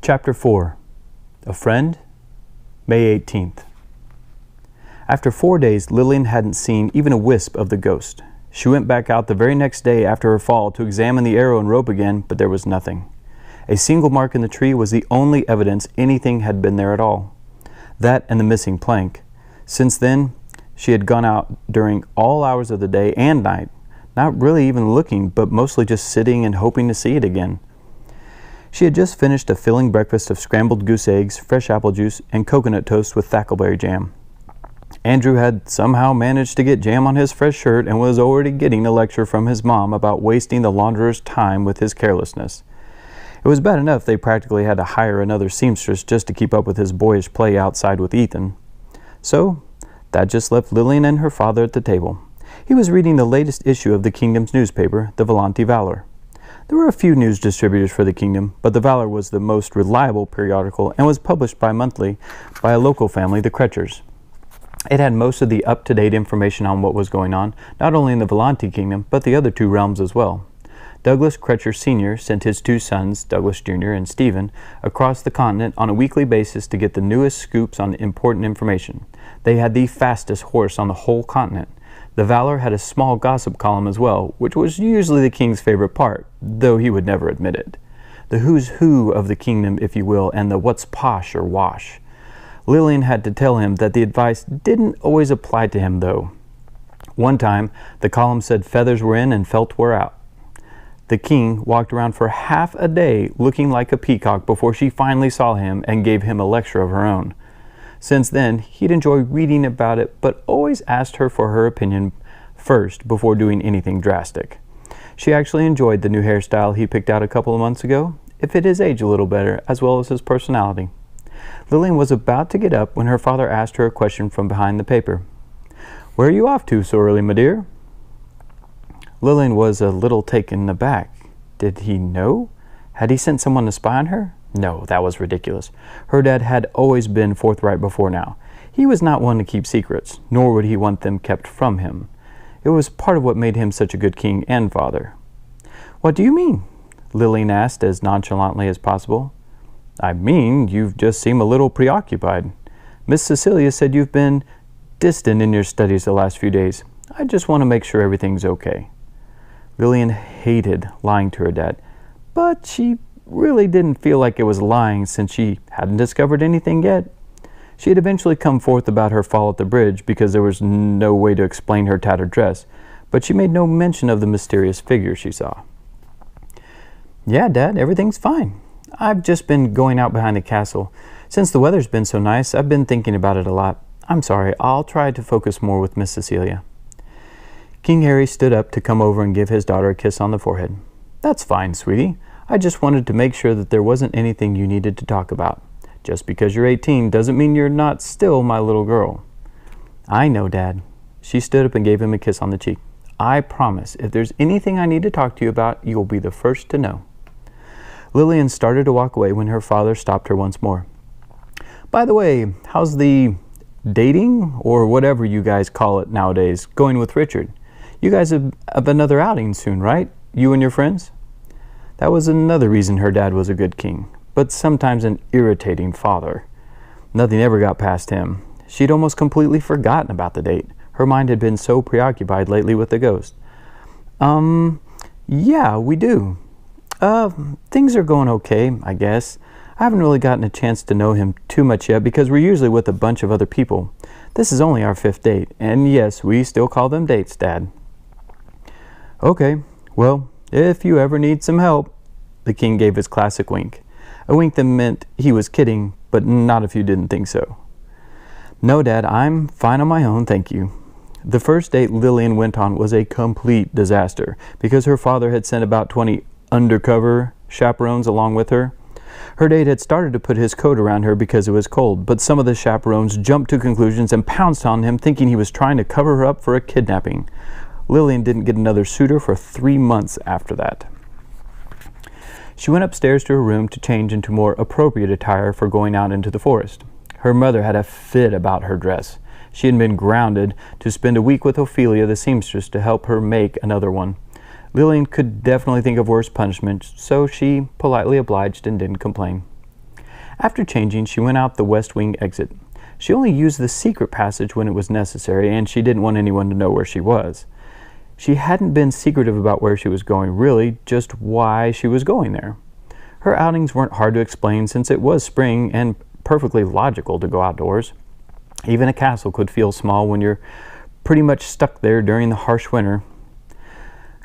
Chapter 4. A Friend, May 18th. After 4 days, Lillian hadn't seen even a wisp of the ghost. She went back out the very next day after her fall to examine the arrow and rope again, but there was nothing. A single mark in the tree was the only evidence anything had been there at all. That and the missing plank. Since then, she had gone out during all hours of the day and night, not really even looking, but mostly just sitting and hoping to see it again. She had just finished a filling breakfast of scrambled goose eggs, fresh apple juice, and coconut toast with thackleberry jam. Andrew had somehow managed to get jam on his fresh shirt and was already getting a lecture from his mom about wasting the launderer's time with his carelessness. It was bad enough they practically had to hire another seamstress just to keep up with his boyish play outside with Ethan. So, that just left Lillian and her father at the table. He was reading the latest issue of the Kingdom's newspaper, the Volante Valor. There were a few news distributors for the Kingdom, but the Valor was the most reliable periodical and was published bi-monthly by a local family, the Kretchers. It had most of the up-to-date information on what was going on, not only in the Volante Kingdom, but the other two realms as well. Douglas Kretcher Sr. sent his two sons, Douglas Jr. and Stephen, across the continent on a weekly basis to get the newest scoops on important information. They had the fastest horse on the whole continent. The Valor had a small gossip column as well, which was usually the king's favorite part, though he would never admit it. The who's who of the kingdom, if you will, and the what's posh or wash. Lillian had to tell him that the advice didn't always apply to him, though. One time, the column said feathers were in and felt were out. The king walked around for half a day looking like a peacock before she finally saw him and gave him a lecture of her own. Since then, he'd enjoyed reading about it, but always asked her for her opinion first before doing anything drastic. She actually enjoyed the new hairstyle he picked out a couple of months ago. It fit his age a little better, as well as his personality. Lillian was about to get up when her father asked her a question from behind the paper. "Where are you off to so early, my dear?" Lillian was a little taken aback. Did he know? Had he sent someone to spy on her? No, that was ridiculous. Her dad had always been forthright before now. He was not one to keep secrets, nor would he want them kept from him. It was part of what made him such a good king and father. "What do you mean?" Lillian asked as nonchalantly as possible. "I mean, you just seem a little preoccupied. Miss Cecilia said you've been distant in your studies the last few days. I just want to make sure everything's okay." Lillian hated lying to her dad, but she really didn't feel like it was lying since she hadn't discovered anything yet. She had eventually come forth about her fall at the bridge because there was no way to explain her tattered dress, but she made no mention of the mysterious figure she saw. "Yeah, Dad, everything's fine. I've just been going out behind the castle. Since the weather's been so nice, I've been thinking about it a lot. I'm sorry, I'll try to focus more with Miss Cecilia." King Harry stood up to come over and give his daughter a kiss on the forehead. "That's fine, sweetie. I just wanted to make sure that there wasn't anything you needed to talk about. Just because you're 18 doesn't mean you're not still my little girl." "I know, Dad." She stood up and gave him a kiss on the cheek. "I promise, if there's anything I need to talk to you about, you'll be the first to know." Lillian started to walk away when her father stopped her once more. "By the way, how's the dating, or whatever you guys call it nowadays, going with Richard? You guys have another outing soon, right? You and your friends?" That was another reason her dad was a good king, but sometimes an irritating father. Nothing ever got past him. She'd almost completely forgotten about the date. Her mind had been so preoccupied lately with the ghost. Yeah, we do. Things are going okay, I guess. I haven't really gotten a chance to know him too much yet because we're usually with a bunch of other people. This is only our 5th date, and yes, we still call them dates, Dad." "Okay, well, if you ever need some help," the king gave his classic wink. A wink that meant he was kidding, but not if you didn't think so. "No, Dad, I'm fine on my own, thank you." The first date Lillian went on was a complete disaster because her father had sent about 20 undercover chaperones along with her. Her date had started to put his coat around her because it was cold, but some of the chaperones jumped to conclusions and pounced on him thinking he was trying to cover her up for a kidnapping. Lillian didn't get another suitor for 3 months after that. She went upstairs to her room to change into more appropriate attire for going out into the forest. Her mother had a fit about her dress. She had been grounded to spend a week with Ophelia, the seamstress, to help her make another one. Lillian could definitely think of worse punishment, so she politely obliged and didn't complain. After changing, she went out the west wing exit. She only used the secret passage when it was necessary, and she didn't want anyone to know where she was. She hadn't been secretive about where she was going, really, just why she was going there. Her outings weren't hard to explain since it was spring and perfectly logical to go outdoors. Even a castle could feel small when you're pretty much stuck there during the harsh winter.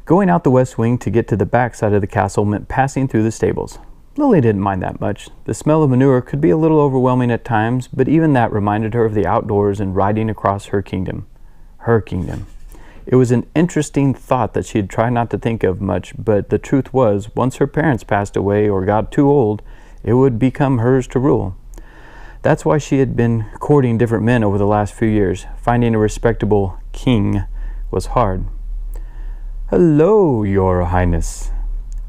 Going out the west wing to get to the back side of the castle meant passing through the stables. Lily didn't mind that much. The smell of manure could be a little overwhelming at times, but even that reminded her of the outdoors and riding across her kingdom. Her kingdom. It was an interesting thought that she had tried not to think of much, but the truth was, once her parents passed away or got too old, it would become hers to rule. That's why she had been courting different men over the last few years. Finding a respectable king was hard. "Hello, Your Highness."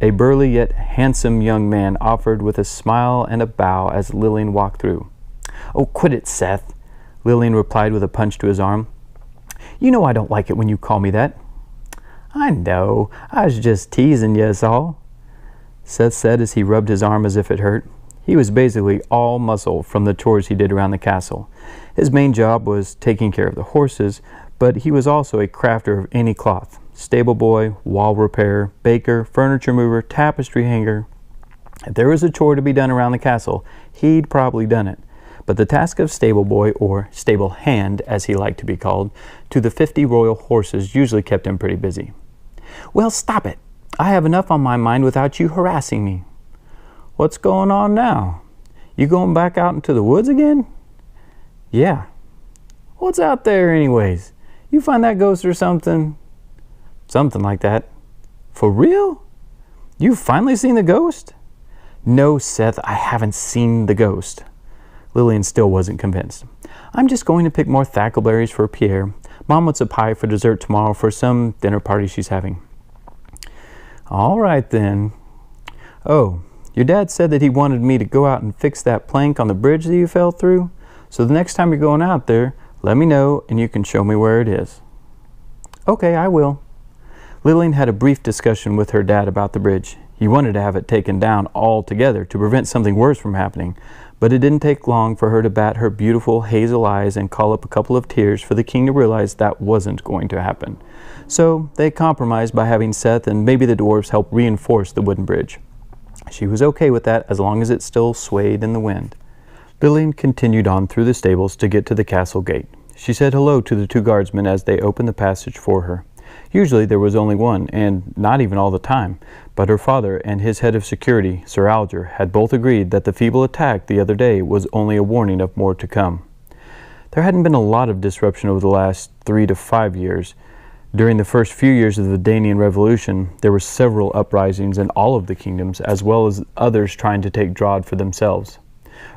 A burly yet handsome young man offered with a smile and a bow as Lillian walked through. "Oh, quit it, Seth," Lillian replied with a punch to his arm. "You know I don't like it when you call me that." "I know. I was just teasing you, is all," Seth said as he rubbed his arm as if it hurt. He was basically all muscle from the chores he did around the castle. His main job was taking care of the horses, but he was also a crafter of any cloth. Stable boy, wall repair, baker, furniture mover, tapestry hanger. If there was a chore to be done around the castle, he'd probably done it. But the task of stable boy, or stable hand as he liked to be called, to the 50 royal horses usually kept him pretty busy. "Well, stop it. I have enough on my mind without you harassing me." "What's going on now? You going back out into the woods again?" "Yeah." "What's out there anyways? You find that ghost or something?" "Something like that." "For real? You've finally seen the ghost?" "No, Seth, I haven't seen the ghost." Lillian still wasn't convinced. "I'm just going to pick more thackleberries for Pierre. Mom wants a pie for dessert tomorrow for some dinner party she's having." "All right then. Oh, your dad said that he wanted me to go out and fix that plank on the bridge that you fell through. So the next time you're going out there, let me know and you can show me where it is." "Okay, I will." Lillian had a brief discussion with her dad about the bridge. He wanted to have it taken down altogether to prevent something worse from happening, but it didn't take long for her to bat her beautiful hazel eyes and call up a couple of tears for the king to realize that wasn't going to happen. So they compromised by having Seth and maybe the dwarves help reinforce the wooden bridge. She was okay with that as long as it still swayed in the wind. Lillian continued on through the stables to get to the castle gate. She said hello to the two guardsmen as they opened the passage for her. Usually there was only one, and not even all the time, but her father and his head of security, Sir Alger, had both agreed that the feeble attack the other day was only a warning of more to come. There hadn't been a lot of disruption over the last 3 to 5 years. During the first few years of the Danian Revolution, there were several uprisings in all of the kingdoms, as well as others trying to take Drod for themselves.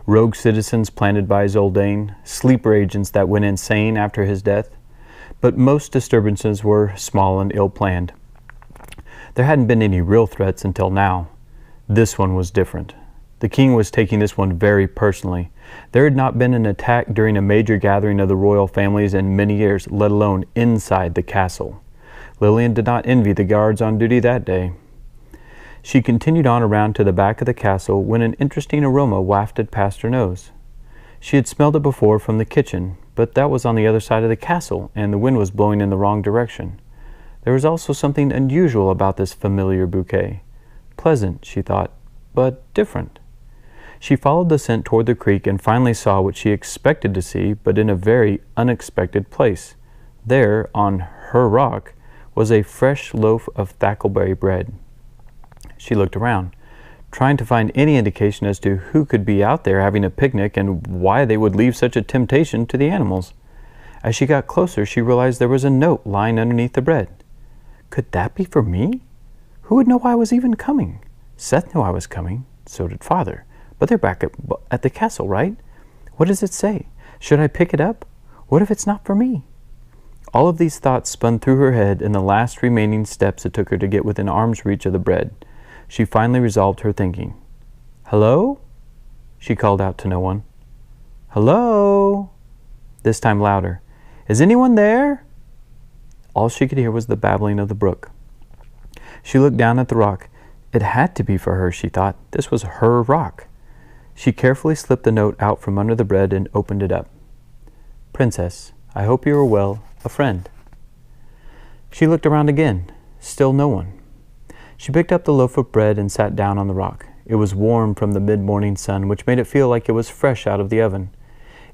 Rogue citizens planted by Zoldain, sleeper agents that went insane after his death. But most disturbances were small and ill-planned. There hadn't been any real threats until now. This one was different. The king was taking this one very personally. There had not been an attack during a major gathering of the royal families in many years, let alone inside the castle. Lillian did not envy the guards on duty that day. She continued on around to the back of the castle when an interesting aroma wafted past her nose. She had smelled it before from the kitchen, but that was on the other side of the castle, and the wind was blowing in the wrong direction. There was also something unusual about this familiar bouquet. Pleasant, she thought, but different. She followed the scent toward the creek and finally saw what she expected to see, but in a very unexpected place. There, on her rock, was a fresh loaf of thackleberry bread. She looked around, trying to find any indication as to who could be out there having a picnic and why they would leave such a temptation to the animals. As she got closer, she realized there was a note lying underneath the bread. Could that be for me? Who would know I was even coming? Seth knew I was coming. So did Father. But they're back at the castle, right? What does it say? Should I pick it up? What if it's not for me? All of these thoughts spun through her head in the last remaining steps it took her to get within arm's reach of the bread. She finally resolved her thinking. "Hello?" She called out to no one. "Hello?" This time louder. "Is anyone there?" All she could hear was the babbling of the brook. She looked down at the rock. It had to be for her, she thought. This was her rock. She carefully slipped the note out from under the bread and opened it up. "Princess, I hope you are well. A friend." She looked around again. Still no one. She picked up the loaf of bread and sat down on the rock. It was warm from the mid-morning sun, which made it feel like it was fresh out of the oven.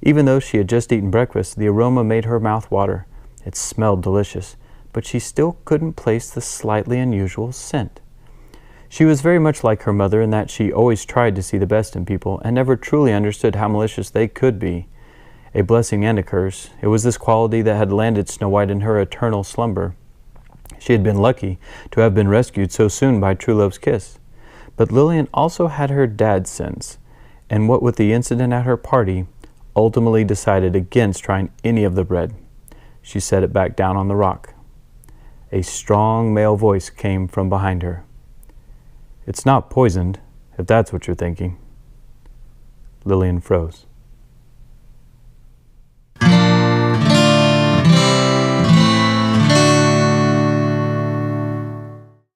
Even though she had just eaten breakfast, the aroma made her mouth water. It smelled delicious, but she still couldn't place the slightly unusual scent. She was very much like her mother in that she always tried to see the best in people and never truly understood how malicious they could be. A blessing and a curse. It was this quality that had landed Snow White in her eternal slumber. She had been lucky to have been rescued so soon by True Love's kiss. But Lillian also had her dad's sense, and what with the incident at her party, ultimately decided against trying any of the bread. She set it back down on the rock. A strong male voice came from behind her. "It's not poisoned, if that's what you're thinking." Lillian froze.